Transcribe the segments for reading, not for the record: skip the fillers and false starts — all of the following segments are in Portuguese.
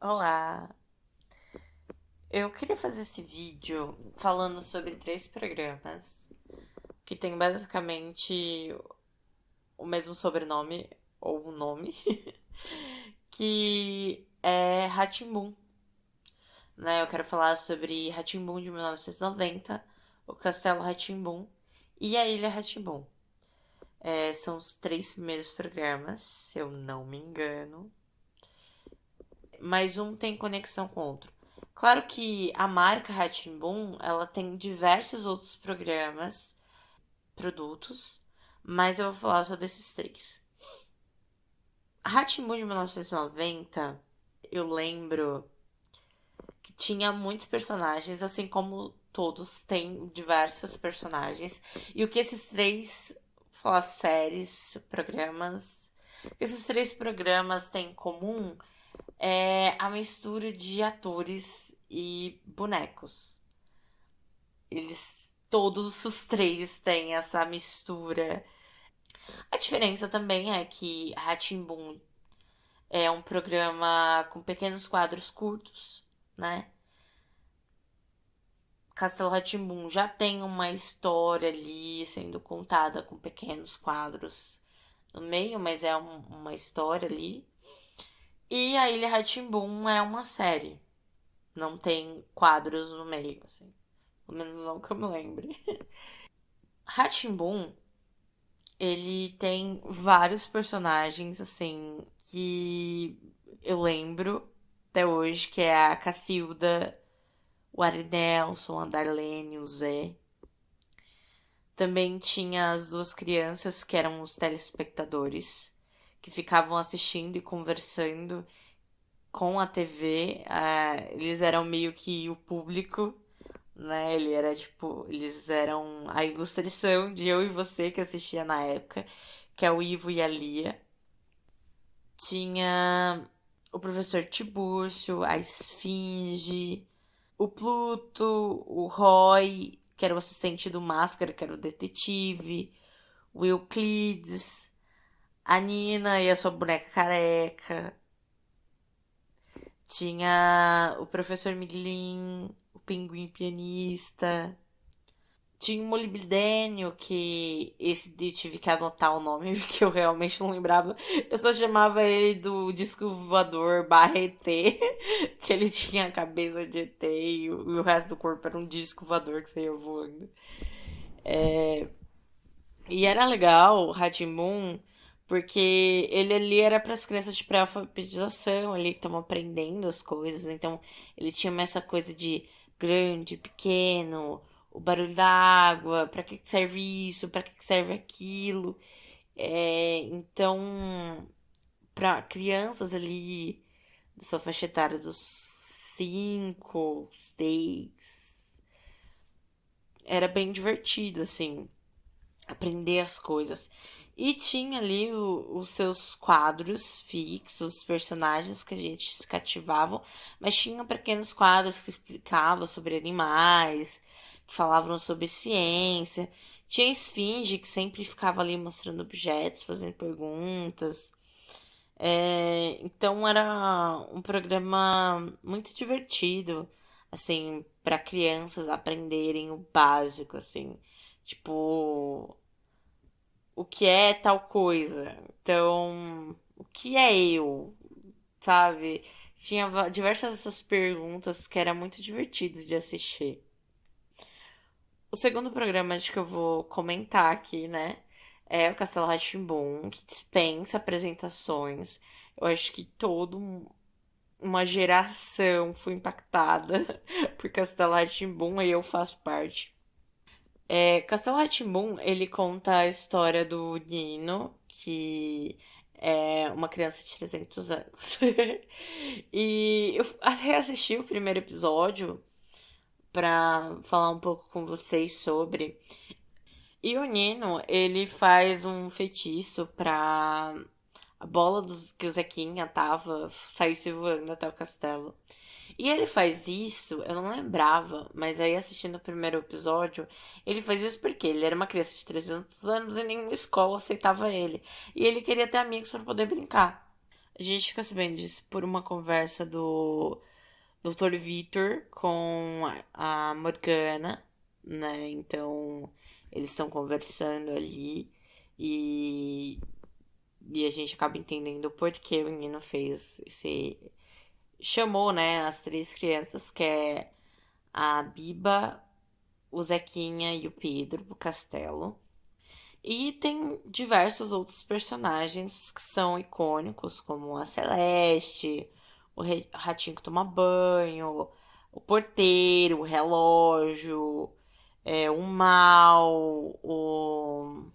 Olá! Eu queria fazer esse vídeo falando sobre três programas que têm basicamente o mesmo sobrenome ou um nome, que é rá né? Eu quero falar sobre rá de 1990, o Castelo rá e a Ilha rá são os três primeiros programas, se eu não me engano, mas um tem conexão com o outro. Claro que a marca rá ela tem diversos outros programas, produtos, mas eu vou falar só desses três. rá de 1990, eu lembro que tinha muitos personagens, assim como todos têm diversos personagens. E o que esses três, vou falar séries, programas, esses três programas têm em comum é a mistura de atores e bonecos. Eles, todos os três têm essa mistura. A diferença também é que rá é um programa com pequenos quadros curtos, né? Castelo rá já tem uma história ali sendo contada com pequenos quadros no meio, mas é uma história ali. E a Ilha rá é uma série. Não tem quadros no meio, assim. Pelo menos não que eu me lembre. rá ele tem vários personagens, assim, que eu lembro até hoje, que é a Cacilda, o Ari Nelson, a Darlene, o Zé. Também tinha as duas crianças, que eram os telespectadores, que ficavam assistindo e conversando com a TV. Eles eram meio que o público, né? Eles eram a ilustração de eu e você que assistia na época, que é o Ivo e a Lia. Tinha o professor Tibúrcio, a Esfinge, o Pluto, o Roy, que era o assistente do Máscara, que era o detetive, o Euclides, a Nina e a sua boneca careca. Tinha o professor Miguelin, o pinguim pianista. Tinha o Molibdênio, que esse eu tive que anotar o nome, porque eu realmente não lembrava. Eu só chamava ele do disco voador barra ET, que ele tinha a cabeça de ET e o resto do corpo era um disco voador que saía voando. E era legal o rá porque ele ali era para as crianças de pré-alfabetização, ali que estavam aprendendo as coisas. Então, ele tinha essa coisa de grande, pequeno, o barulho da água, para que serve isso, para que serve aquilo. Então, para crianças ali da sua faixa etária dos 5, 6, era bem divertido, assim, aprender as coisas. E tinha ali os seus quadros fixos, os personagens que a gente se cativavam, mas tinha pequenos quadros que explicavam sobre animais, que falavam sobre ciência. Tinha a Esfinge, que sempre ficava ali mostrando objetos, fazendo perguntas. Então era um programa muito divertido, assim, para crianças aprenderem o básico, assim, tipo, o que é tal coisa. Então, o que é eu, sabe? Tinha diversas dessas perguntas que era muito divertido de assistir. O segundo programa de que eu vou comentar aqui, né, é o Castelo rá que dispensa apresentações. Eu acho que uma geração foi impactada por Castelo rá e eu faço parte. Castelo rá ele conta a história do Nino, que é uma criança de 300 anos. E eu reassisti o primeiro episódio pra falar um pouco com vocês sobre. E o Nino, ele faz um feitiço pra a bola que o Zequinha tava saísse voando até o castelo. E ele faz isso, eu não lembrava, mas aí assistindo o primeiro episódio, ele faz isso porque ele era uma criança de 300 anos e nenhuma escola aceitava ele. E ele queria ter amigos para poder brincar. A gente fica sabendo disso por uma conversa do Dr. Victor com a Morgana, né? Então, eles estão conversando ali e, e a gente acaba entendendo o porquê o menino fez esse. Chamou, né, as três crianças, que é a Biba, o Zequinha e o Pedro, pro castelo. E tem diversos outros personagens que são icônicos, como a Celeste, o ratinho que toma banho, o porteiro, o relógio, o Mal, o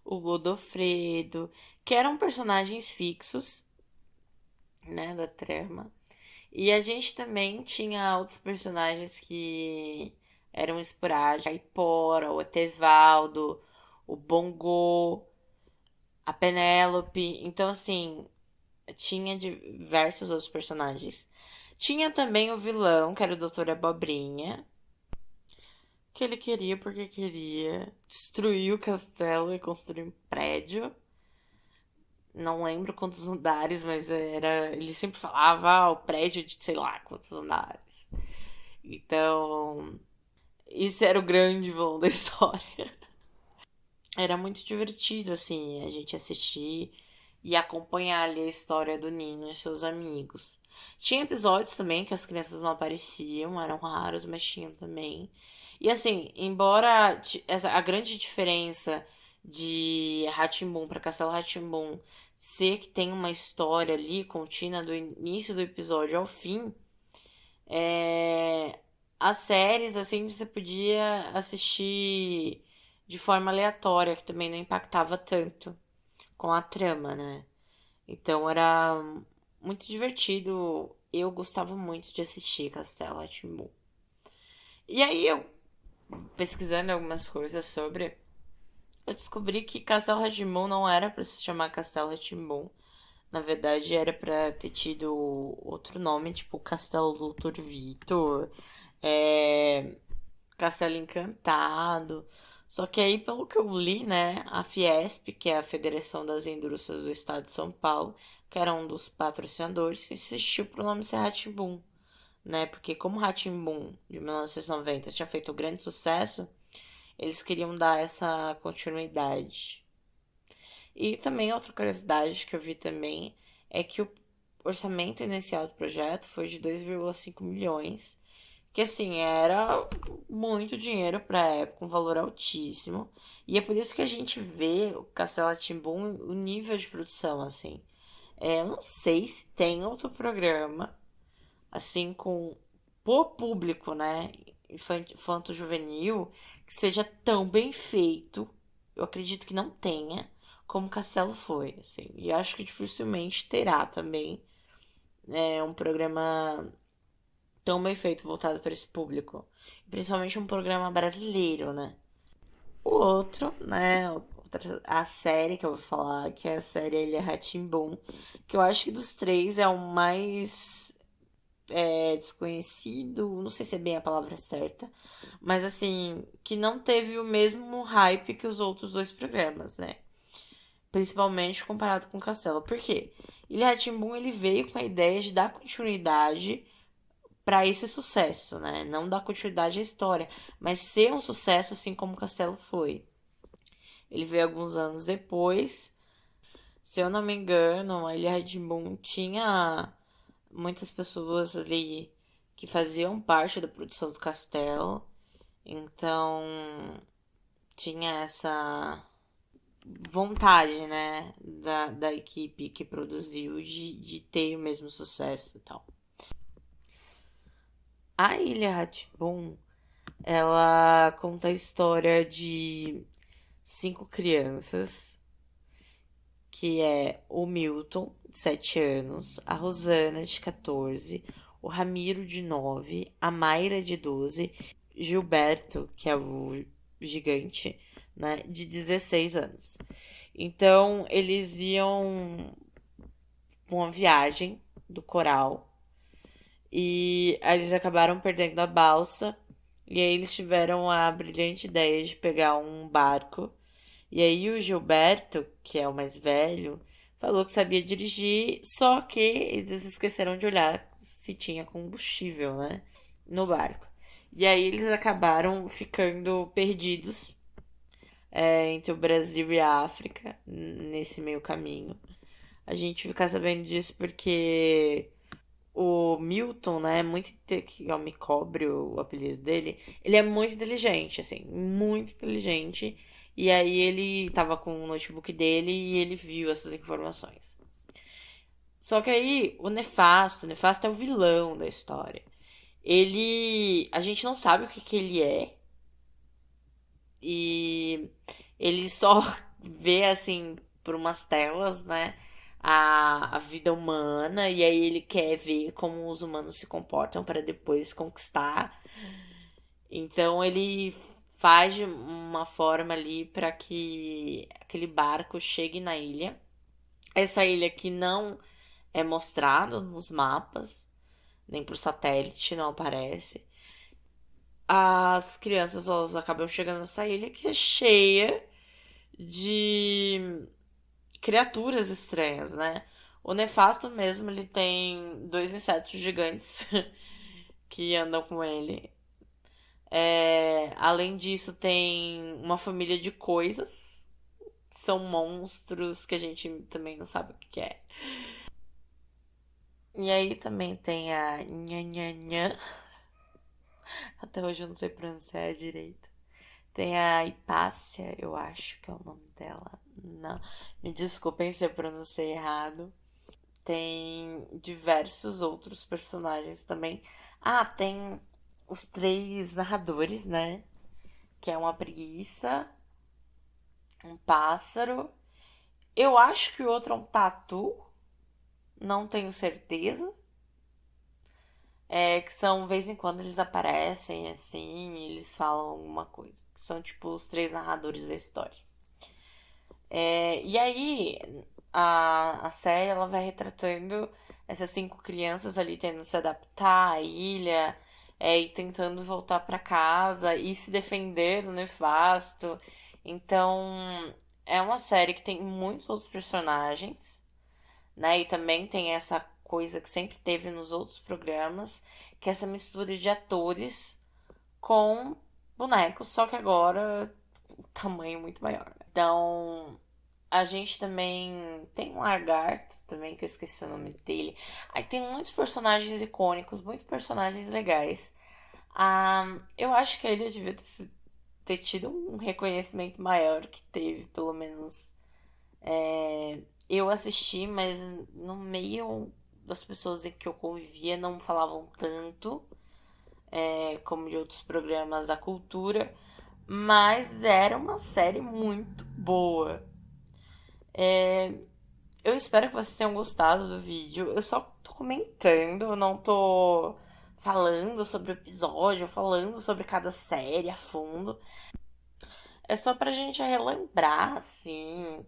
Godofredo, que eram personagens fixos, né, da trama. E a gente também tinha outros personagens que eram esporádicos, a Ipora, o Etevaldo, o Bongo, a Penélope. Então, assim, tinha diversos outros personagens. Tinha também o vilão, que era o Doutor Abobrinha, que ele queria porque queria destruir o castelo e construir um prédio. Não lembro quantos andares, mas era. Ele sempre falava, o prédio de sei lá quantos andares. Então, isso era o grande vilão da história. Era muito divertido, assim, a gente assistir e acompanhar ali a história do Nino e seus amigos. Tinha episódios também que as crianças não apareciam, eram raros, mas tinham também. E assim, embora a grande diferença de rá para Castelo rá ser que tem uma história ali contínua do início do episódio ao fim, as séries, assim, você podia assistir de forma aleatória, que também não impactava tanto com a trama, né? Então era muito divertido. Eu gostava muito de assistir Castelo rá E aí eu, pesquisando algumas coisas sobre, eu descobri que Castelo rá não era pra se chamar Castelo rá. Na verdade, era pra ter tido outro nome, tipo Castelo Doutor Vitor, é, Castelo Encantado. Só que aí, pelo que eu li, né, a Fiesp, que é a Federação das Indústrias do Estado de São Paulo, que era um dos patrocinadores, insistiu pro nome ser rá, né? Porque como rá de 1990 tinha feito um grande sucesso, eles queriam dar essa continuidade. E também outra curiosidade que eu vi também é que o orçamento inicial do projeto foi de 2,5 milhões, que assim era muito dinheiro para época, um valor altíssimo. E é por isso que a gente vê o Castelo rá o nível de produção assim. Eu não sei se tem outro programa assim com por público, né, infanto-juvenil, que seja tão bem feito. Eu acredito que não tenha, como Castelo foi, assim. E acho que dificilmente terá também um programa tão bem feito voltado para esse público. Principalmente um programa brasileiro, né? O outro, né? A série que eu vou falar, que é a série Ilha rá que eu acho que dos três é o mais desconhecido, não sei se é bem a palavra certa, mas assim, que não teve o mesmo hype que os outros dois programas, né? Principalmente comparado com o Castelo. Por quê? Ilha rá ele veio com a ideia de dar continuidade para esse sucesso, né? Não dar continuidade à história, mas ser um sucesso assim como o Castelo foi. Ele veio alguns anos depois. Se eu não me engano, a Ilha rá tinha muitas pessoas ali que faziam parte da produção do castelo. Então, tinha essa vontade, né, da equipe que produziu de ter o mesmo sucesso e tal. A Ilha rá ela conta a história de cinco crianças, que é o Milton, de 7 anos, a Rosana, de 14, o Ramiro, de 9, a Mayra, de 12, Gilberto, que é o gigante, né, de 16 anos. Então, eles iam uma viagem do coral e eles acabaram perdendo a balsa. E aí eles tiveram a brilhante ideia de pegar um barco. E aí o Gilberto, que é o mais velho, falou que sabia dirigir, só que eles esqueceram de olhar se tinha combustível, né, no barco. E aí eles acabaram ficando perdidos entre o Brasil e a África nesse meio caminho. A gente fica sabendo disso porque o Milton, né, que é o Micobre, o apelido dele, ele é muito inteligente, assim, muito inteligente. E aí ele tava com o notebook dele e ele viu essas informações. Só que aí o Nefasto é o vilão da história. A gente não sabe o que que ele é e ele só vê assim por umas telas, né? A vida humana, e aí ele quer ver como os humanos se comportam para depois conquistar. Então ele faz de uma forma ali para que aquele barco chegue na ilha. Essa ilha que não é mostrada nos mapas, nem por satélite, não aparece. As crianças elas acabam chegando nessa ilha que é cheia de criaturas estranhas, né? O Nefasto mesmo, ele tem dois insetos gigantes que andam com ele. Além disso, tem uma família de coisas, que são monstros que a gente também não sabe o que é. E aí também tem a Nhanhanhã. Até hoje eu não sei pronunciar direito. Tem a Hipácia, eu acho que é o nome dela. Não, me desculpem se eu pronunciei errado. Tem diversos outros personagens também. Ah, tem os três narradores, né? Que é uma preguiça, um pássaro. Eu acho que o outro é um tatu, não tenho certeza. Que são, de vez em quando, eles aparecem assim, e eles falam alguma coisa. São tipo os três narradores da história. E aí, a série ela vai retratando essas cinco crianças ali tendo que se adaptar à ilha, e tentando voltar para casa e se defender do nefasto. Então, é uma série que tem muitos outros personagens, né? E também tem essa coisa que sempre teve nos outros programas, que é essa mistura de atores com bonecos, só que agora o tamanho muito maior, né? Então, a gente também tem um lagarto também, que eu esqueci o nome dele. Aí tem muitos personagens icônicos, muitos personagens legais. Eu acho que ele devia ter tido um reconhecimento maior que teve, pelo menos eu assisti, mas no meio das pessoas em que eu convivia não falavam tanto como de outros programas da cultura, mas era uma série muito boa. Eu espero que vocês tenham gostado do vídeo. Eu só tô comentando, eu não tô falando sobre o episódio, falando sobre cada série a fundo. É só pra gente relembrar, assim,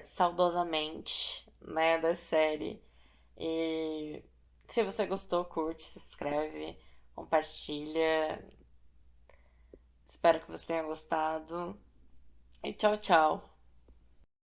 saudosamente, né, da série. E se você gostou, curte, se inscreve, compartilha. Espero que você tenha gostado. E tchau, tchau.